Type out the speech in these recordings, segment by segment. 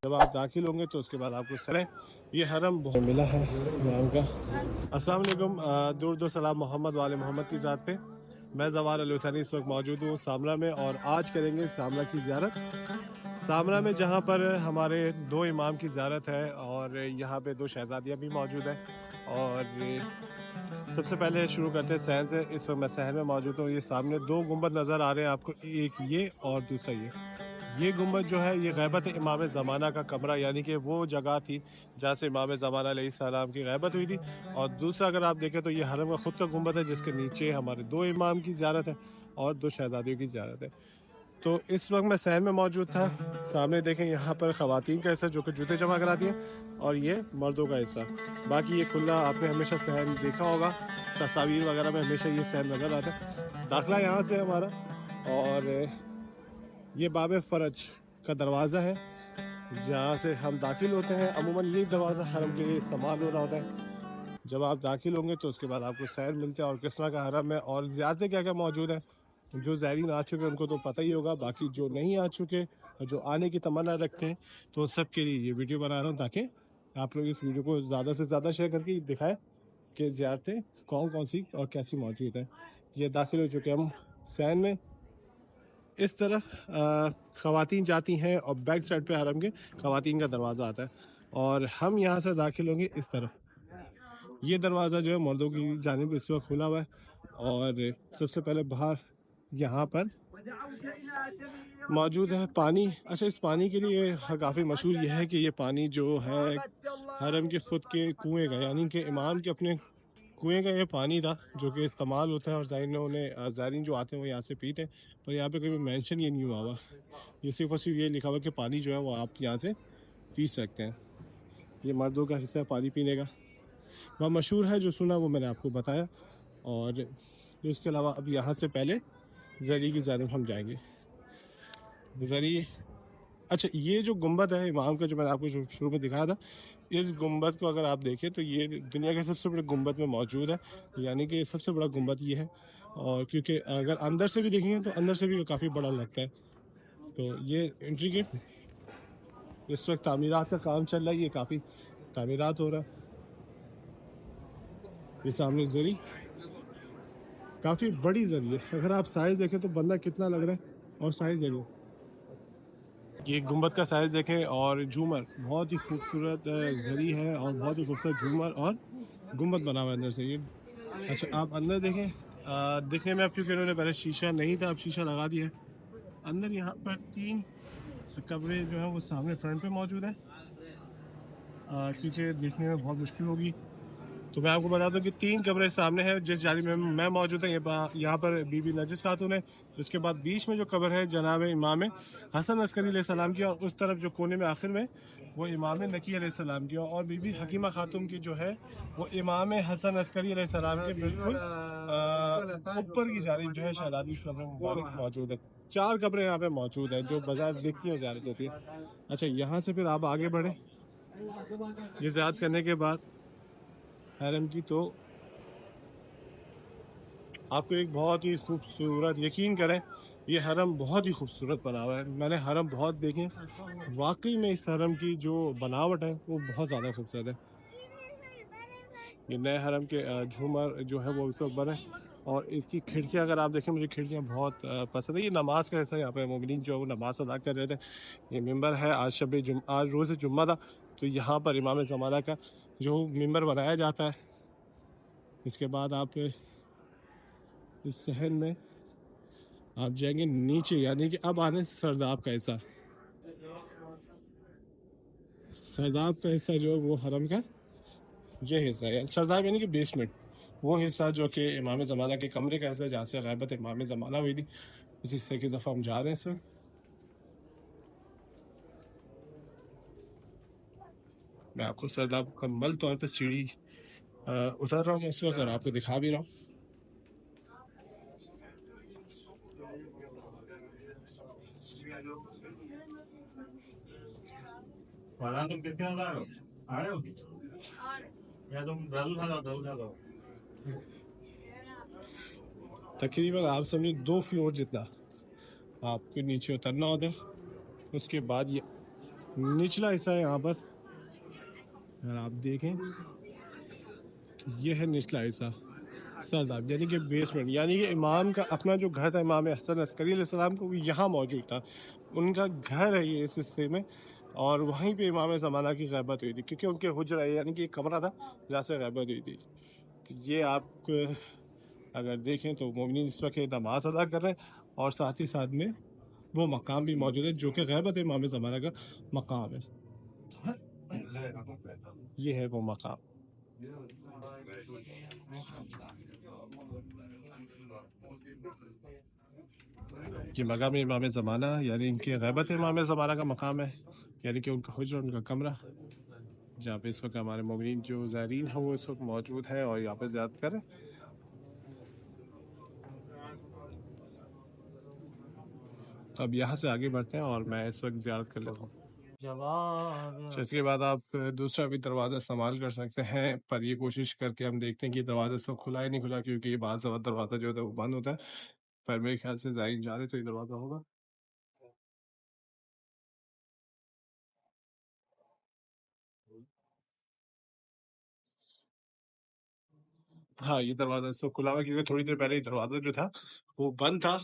जब आप दाखिल होंगे तो उसके बाद आपको सर ये हरम बहुत मिला है इमाम का। अस्सलाम वालेकुम, दूर दो सलाम मोहम्मद वाले मोहम्मद की ज़ात पे। मैं जवार अल हुसैनी इस वक्त मौजूद हूँ सामरा में, और आज करेंगे सामरा की ज़ियारत। सामरा में जहाँ पर हमारे दो इमाम की ज़ियारत है, और यहाँ पे दो शहज़ादियाँ भी मौजूद हैं। और सबसे पहले शुरू करते हैं सहन से। इस वक्त मैं सहन में मौजूद हूँ। ये सामने दो गुंबद नज़र आ रहे हैं आपको, एक ये और दूसरा ये गुंबद जो है ये गैबत इमाम ज़माना का कमरा, यानी कि वो जगह थी जहाँ से इमाम ज़माना अलैहिस्सलाम की गैबत हुई थी। और दूसरा अगर आप देखें तो ये हरम का ख़ुद का गुंबद है, जिसके नीचे हमारे दो इमाम की ज़ियारत है और दो शहज़ादियों की ज़ियारत है। तो इस वक्त मैं सहन में मौजूद था। सामने देखें यहाँ पर ख़वातीन का हिस्सा जो कि जूते जमा कराती हैं, और ये मर्दों का हिस्सा। बाकी ये खुला आपने हमेशा सहन देखा होगा, तस्वीर वगैरह में हमेशा ये सहन नज़र आता है। दाखिला यहाँ से हमारा, और ये बाब फ़रज का दरवाज़ा है जहाँ से हम दाखिल होते हैं। अमूमन यही दरवाज़ा हरम के लिए इस्तेमाल हो रहा होता है। जब आप दाखिल होंगे तो उसके बाद आपको सैर मिलते हैं और किस तरह का हरम है और ज़ियारतें क्या क्या मौजूद हैं। जो ज़ायरीन आ चुके हैं उनको तो पता ही होगा, बाकी जो नहीं आ चुके और जो आने की तमन्ना रखते हैं तो सब के लिए ये वीडियो बना रहा हूँ, ताकि आप लोग इस वीडियो को ज़्यादा से ज़्यादा शेयर करके दिखाएँ कि ज़ियारतें कौन कौन सी और कैसी मौजूद हैं। ये दाखिल हो चुके हम सैन में। इस तरफ ख़वातीन जाती हैं और बैक साइड पे हरम के ख़वातीन का दरवाज़ा आता है, और हम यहाँ से दाखिल होंगे इस तरफ। ये दरवाज़ा जो है मर्दों की जानिब इस वक्त खुला हुआ है। और सबसे पहले बाहर यहाँ पर मौजूद है पानी। अच्छा, इस पानी के लिए काफ़ी मशहूर ये है कि ये पानी जो है हरम के ख़ुद के कुएँ का, यानी कि इमाम के अपने कुएं का ये पानी था जो कि इस्तेमाल होता है, और ज़ायरीन जो आते हैं वो यहाँ से पीते हैं। पर यहाँ पे कभी मेंशन ये नहीं हुआ हुआ, ये सिर्फ और सिर्फ ये लिखा हुआ कि पानी जो है वो आप यहाँ से पी सकते हैं। ये मर्दों का हिस्सा है पानी पीने का, वह मशहूर है, जो सुना वो मैंने आपको बताया। और इसके अलावा अब यहाँ से पहले ज़री की जानिब हम जाएंगे। ज़री, अच्छा, ये जो गुंबद है इमाम का जो मैंने आपको शुरू में दिखाया था, इस गुंबद को अगर आप देखें तो ये दुनिया के सबसे बड़े गुंबद में मौजूद है, यानी कि सबसे बड़ा गुंबद ये है। और क्योंकि अगर अंदर से भी देखेंगे तो अंदर से भी काफ़ी बड़ा लगता है। तो ये एंट्री गेट, इस वक्त तामीरात का काम चल रहा है, ये काफ़ी तामीरात हो रहा है। ये सामने ज़री, काफ़ी बड़ी ज़री है। अगर आप साइज़ देखें तो बंदा कितना लग रहा है, और साइज़ देखें, ये गुंबद का साइज़ देखें। और झूमर बहुत ही खूबसूरत ज़री है, और बहुत ही खूबसूरत झूमर और गुंबद बना हुआ है अंदर से ये। अच्छा, आप अंदर देखें। दिखने में अब क्योंकि इन्होंने पहले शीशा नहीं था, अब शीशा लगा दिया है। अंदर यहाँ पर 3 कमरे जो हैं वो सामने फ्रंट पे मौजूद हैं, क्योंकि देखने में बहुत मुश्किल होगी। तो मैं आपको बता दूं कि 3 कमरे सामने हैं जिस जानिब में मैं मौजूद है। यहाँ पर बीबी नरगिस खातून है। उसके बाद बीच में जो कब्र है जनाब इमाम हसन अस्करी अलैहिस्सलाम की, और उस तरफ जो कोने में आखिर में वो इमाम नकी अलैहिस्सलाम की, और बीबी हकीमा खातून की जो है वो इमाम हसन अस्करी अलैहिस्सलाम के बिल्कुल ऊपर की जानिब जो है शहजादी की कब्र मुबारक मौजूद है। 4 कब्रें यहाँ पे मौजूद हैं जो बाजार दिखती हैं, ज़्यारत होती है। अच्छा, यहाँ से फिर आप आगे बढ़े ये ज़ियारत करने के बाद हरम की, तो आपको एक बहुत ही खूबसूरत, यकीन करें ये हरम बहुत ही खूबसूरत बना हुआ है। मैंने हरम बहुत देखे, वाकई में इस हरम की जो बनावट है वो बहुत ज़्यादा खूबसूरत है। ये नए हरम के झूमर जो है वो इस वक्त बने, और इसकी खिड़कियाँ अगर आप देखें, मुझे खिड़कियाँ बहुत पसंद है। ये नमाज का हिस्सा, यहाँ पे मोमिनीन जो है वो नमाज अदा कर रहे थे। ये मिंबर है, आज रोज़ जुम्मा था, तो यहाँ पर इमाम ज़माना का जो मिंबर बनाया जाता है। इसके बाद आप इस सहन में आप जाएंगे नीचे, यानी कि अब आने सरदाब का हिस्सा। सरदाब का हिस्सा जो है वो हरम का ये हिस्सा है। सरदाब यानी कि बेसमेंट, वो हिस्सा जो कि इमाम ज़माना के कमरे का हिस्सा, जहाँ से ग़ैबत इमाम ज़माना हुई थी, उस हिस्से की दफ़ा हम जा रहे हैं इस वक्त। मैं आपको सरदाब मुकम्मल तौर पर सीढ़ी उतर रहा हूँ इस वक्त, और आपको दिखा भी रहा हूँ। तकरीबन आप समझे 2 फ्लोर जितना आपको नीचे उतरना होता है। उसके बाद ये نچلا حصہ ہے یہاں پر اگر آپ دیکھیں تو یہ ہے نچلا حصہ سرداب، یعنی کہ بیسمنٹ، یعنی کہ امام کا اپنا جو گھر تھا امام حسن عسکری علیہ السلام کو، وہ یہاں موجود تھا، ان کا گھر ہے یہ اس حصے میں، اور وہیں پہ امام زمانہ کی غیبت ہوئی تھی، کیونکہ ان کے حجرہ یعنی کہ ایک کمرہ تھا جہاں سے غیبت ہوئی تھی۔ تو یہ آپ اگر دیکھیں تو مومنین اس وقت نماز ادا کر رہے ہیں، اور ساتھ ہی ساتھ میں وہ مقام بھی موجود ہے جو کہ غیبت امام زمانہ کا مقام ہے۔ یہ ہے وہ مقام۔ یہ مقام امام زمانہ یعنی ان کی غیبت امام زمانہ کا مقام ہے، یعنی کہ ان کا حجر، ان کا کمرہ، جہاں پہ اس وقت ہمارے مومنین جو زائرین ہیں وہ اس وقت موجود ہیں اور یہاں پہ زیارت کریں۔ اب یہاں سے آگے بڑھتے ہیں اور میں اس وقت زیارت کر لیتا ہوں۔ اس کے بعد آپ دوسرا بھی دروازہ استعمال کر سکتے ہیں، پر یہ کوشش کر کے ہم دیکھتے ہیں کہ دروازہ اس وقت کھلا ہی نہیں کھلا، کیونکہ یہ بعض دروازہ جو ہوتا ہے وہ بند ہوتا ہے، پر میرے خیال سے زائرین جا رہے تو یہ دروازہ ہوگا۔ ہاں یہ دروازہ اس وقت کھلا ہوا، کیونکہ تھوڑی دیر پہلے یہ دروازہ جو تھا وہ بند تھا۔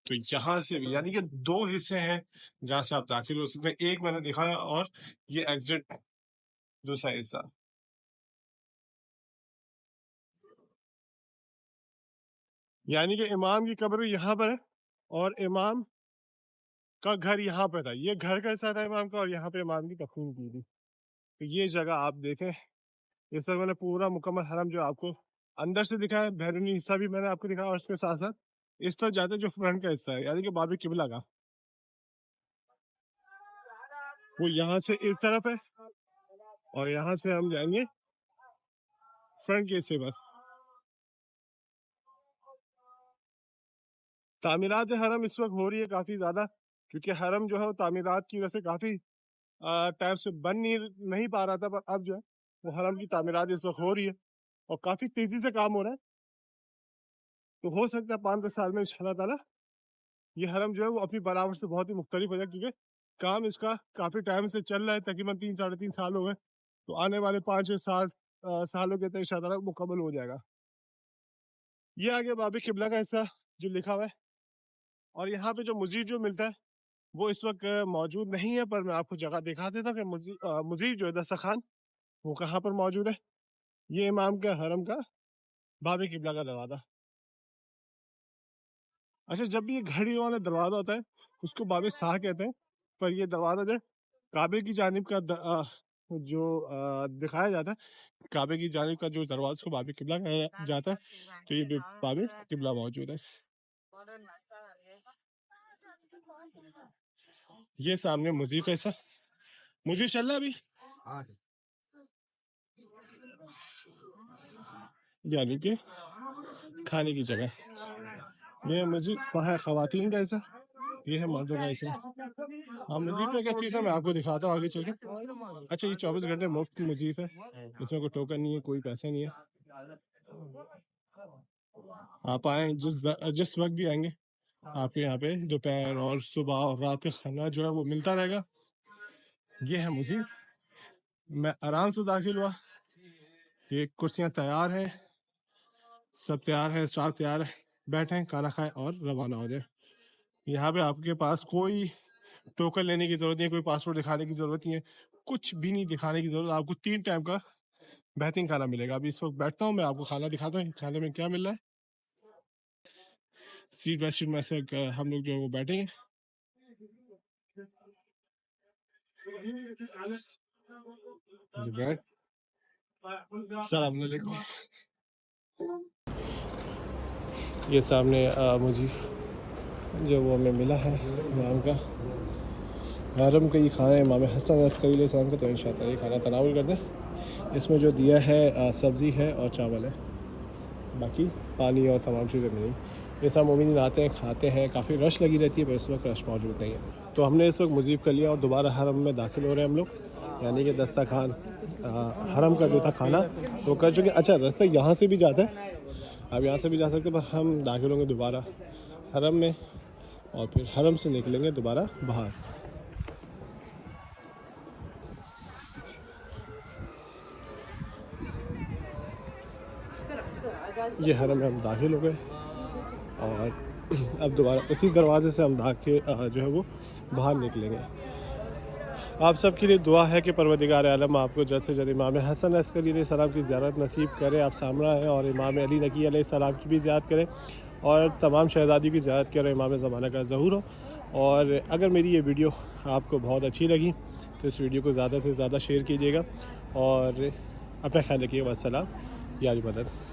تو یہاں سے یعنی کہ دو حصے ہیں جہاں سے آپ داخل ہو سکتے ہیں، ایک میں نے دکھایا اور یہ ایگزٹ دوسرا حصہ۔ یعنی کہ امام کی قبر یہاں پر ہے اور امام کا گھر یہاں پہ تھا، یہ گھر کا حصہ تھا امام کا، اور یہاں پہ امام کی تخمین کی تھی۔ تو یہ جگہ آپ دیکھیں، اس وقت میں نے پورا مکمل حرم جو آپ کو اندر سے دکھایا، بیرونی حصہ بھی میں نے آپ کو دکھایا، اور اس کے ساتھ ساتھ اس طرح جاتے جو فرنٹ کا حصہ ہے یعنی کہ باب قبلہ کا، وہ یہاں سے اس طرف ہے، اور یہاں سے ہم جائیں گے فرنٹ کے حصے پر۔ تعمیرات حرم اس وقت ہو رہی ہے کافی زیادہ، کیونکہ حرم جو ہے وہ تعمیرات کی وجہ سے کافی ٹائم سے بن نہیں پا رہا تھا، پر اب جو ہے وہ حرم کی تعمیرات اس وقت ہو رہی ہے اور کافی تیزی سے کام ہو رہا ہے۔ تو ہو سکتا ہے 5-10 سال میں انشاءاللہ تعالیٰ یہ حرم جو ہے وہ اپنی بناوٹ سے بہت ہی مختلف ہو جائے، کیونکہ کام اس کا کافی ٹائم سے چل رہا ہے، تقریباً 3-3.5 سال ہو گئے، تو آنے والے 5-6 سالوں کے تحت انشاءاللہ مکمل ہو جائے گا۔ یہ آگے باب قبلہ کا حصہ جو لکھا ہوا ہے، اور یہاں پہ جو مزید جو ملتا ہے وہ اس وقت موجود نہیں ہے، پر میں آپ کو جگہ دکھا دیتا ہوں کہ مزید جو ہے دسترخوان وہ کہاں پر موجود ہے۔ یہ امام کا حرم کا باب قبلہ کا دروازہ۔ اچھا، جب بھی یہ گھڑی والا دروازہ ہوتا ہے اس کو باب ساہ کہتے ہیں، پر یہ دروازہ جو کعبے کی جانب کا جو دکھایا جاتا ہے، کعبے کی جانب کا جو دروازہ کو باب قبلہ کہا جاتا ہے، تو یہ باب قبلہ موجود ہے۔ یہ سامنے مزید کا حصہ، مزید چل رہا ہے ابھی، یعنی کہ کھانے کی جگہ۔ یہ مزید ہے خواتین کا حصہ، یہ ہے مردوں کا حصہ۔ ہاں مزید میں کیا چیز ہے میں آپ کو دکھاتا ہوں آگے چل کے۔ اچھا، یہ 24 گھنٹے مفت کی مزید ہے، اس میں کوئی ٹوکن نہیں ہے، کوئی پیسہ نہیں ہے۔ آپ آئیں جس وقت بھی آئیں گے، آپ کے یہاں پہ دوپہر اور صبح اور رات کا کھانا جو ہے وہ ملتا رہے گا۔ یہ ہے مزید، میں آرام سے داخل ہوا، یہ کرسیاں تیار ہیں، سب تیار ہے، اسٹاف تیار ہے، بیٹھیں کھانا کھائیں اور روانہ ہو جائیں۔ یہاں پہ آپ کے پاس کوئی ٹوکن لینے کی ضرورت نہیں ہے، کوئی پاسپورٹ دکھانے کی ضرورت نہیں ہے، کچھ بھی نہیں دکھانے کی ضرورت۔ آپ کو 3 ٹائم کا بہترین کھانا ملے گا۔ ابھی اس وقت بیٹھتا ہوں، میں آپ کو کھانا دکھاتا ہوں کھانے میں کیا مل رہا ہے۔ سیٹ بائی سیٹ میں سے ہم لوگ جو ہے وہ بیٹھیں گے۔ السلام علیکم۔ یہ سامنے مجھے جو وہ ہمیں ملا ہے امام کا حرم کا یہ کھانا ہے امام حسن عسکری علیہ السلام کا، تو انشاءاللہ یہ کھانا تناول کر دیں۔ اس میں جو دیا ہے سبزی ہے اور چاول ہے، باقی پانی اور تمام چیزیں ملیں۔ یہ سب مومنین آتے ہیں کھاتے ہیں، کافی رش لگی رہتی ہے، پر اس وقت رش موجود نہیں ہے۔ تو ہم نے اس وقت مضیف کر لیا اور دوبارہ حرم میں داخل ہو رہے ہیں ہم لوگ، یعنی کہ دسترخوان حرم کا جو تھا کھانا وہ کر چکے۔ اچھا، رستہ یہاں سے بھی جاتا ہے، آپ یہاں سے بھی جا سکتے ہیں، پر ہم داخل ہوں گے دوبارہ حرم میں، اور پھر حرم سے نکلیں گے دوبارہ باہر۔ یہ حرم میں ہم داخل ہو گئے اور اب دوبارہ اسی دروازے سے ہم جو ہے وہ باہر نکلیں گے۔ آپ سب کے لیے دعا ہے کہ پروردگار عالم آپ کو جلد سے جلد امام حسن عسکری علیہ السلام کی زیارت نصیب کرے۔ آپ سامرا ہیں اور امام علی نقی علیہ السلام کی بھی زیارت کریں اور تمام شہزادیوں کی زیارت کریں، امام زمانہ کا ظہور ہو۔ اور اگر میری یہ ویڈیو آپ کو بہت اچھی لگی تو اس ویڈیو کو زیادہ سے زیادہ شیئر کیجیے گا اور اپنا خیال رکھیے گا۔ والسلام، یاری مدد۔